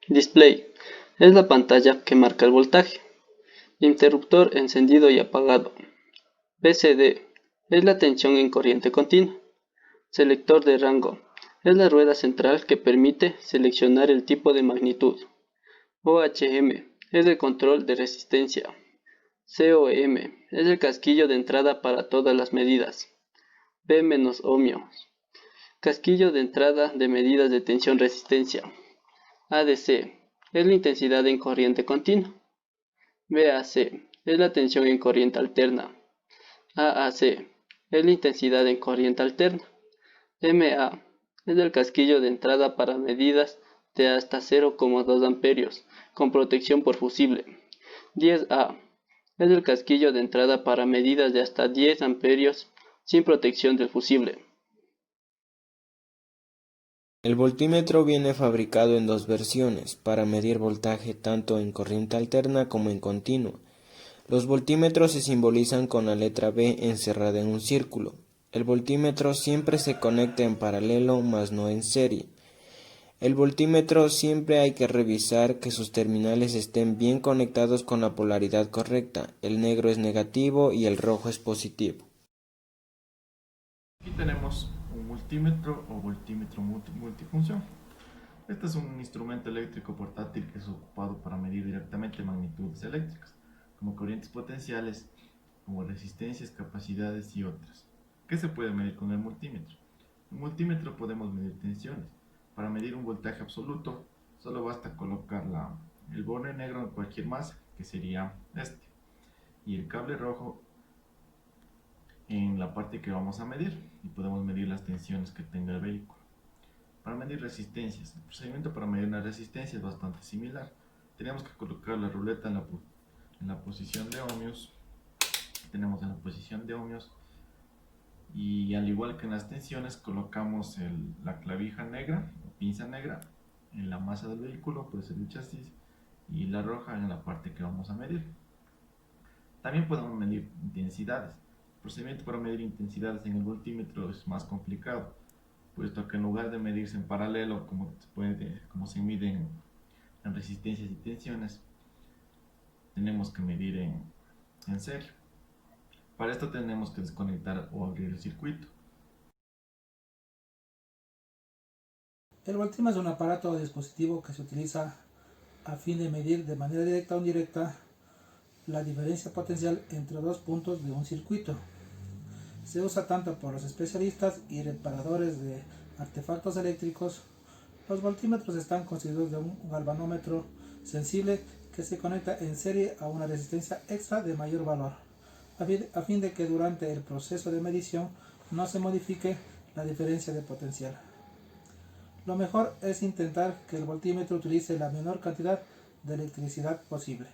Display es la pantalla que marca el voltaje. Interruptor encendido y apagado. VCD es la tensión en corriente continua. Selector de rango es la rueda central que permite seleccionar el tipo de magnitud. OHM es el control de resistencia. COM es el casquillo de entrada para todas las medidas. P-ohmios, casquillo de entrada de medidas de tensión-resistencia. ADC es la intensidad en corriente continua. VAC es la tensión en corriente alterna. AAC es la intensidad en corriente alterna. MA es el casquillo de entrada para medidas de hasta 0,2 amperios con protección por fusible. 10A es el casquillo de entrada para medidas de hasta 10 amperios sin protección del fusible. El voltímetro viene fabricado en dos versiones, para medir voltaje tanto en corriente alterna como en continua. Los voltímetros se simbolizan con la letra B encerrada en un círculo. El voltímetro siempre se conecta en paralelo, mas no en serie. El voltímetro siempre hay que revisar que sus terminales estén bien conectados con la polaridad correcta. El negro es negativo y el rojo es positivo. Aquí tenemos un multímetro o voltímetro multifunción. Este es un instrumento eléctrico portátil que es ocupado para medir directamente magnitudes eléctricas, como corrientes potenciales, como resistencias, capacidades y otras. ¿Qué se puede medir con el multímetro? En el multímetro podemos medir tensiones. Para medir un voltaje absoluto, solo basta colocar el borde negro en cualquier masa, que sería este, y el cable rojo en la parte que vamos a medir, y podemos medir las tensiones que tenga el vehículo. Para medir resistencias, el procedimiento para medir una resistencia es bastante similar. Tenemos que colocar la ruleta en la posición de ohmios. Tenemos en la posición de ohmios, y al igual que en las tensiones, colocamos la clavija negra o pinza negra en la masa del vehículo, puede ser el chasis, y la roja en la parte que vamos a medir. También podemos medir intensidades. El procedimiento para medir intensidades en el voltímetro es más complicado, puesto que en lugar de medirse en paralelo, como se miden en resistencias y tensiones, tenemos que medir en serie. Para esto tenemos que desconectar o abrir el circuito. El voltímetro es un aparato o dispositivo que se utiliza a fin de medir de manera directa o indirecta la diferencia potencial entre dos puntos de un circuito. Se usa tanto por los especialistas y reparadores de artefactos eléctricos. Los voltímetros están constituidos de un galvanómetro sensible que se conecta en serie a una resistencia extra de mayor valor, a fin de que durante el proceso de medición no se modifique la diferencia de potencial. Lo mejor es intentar que el voltímetro utilice la menor cantidad de electricidad posible.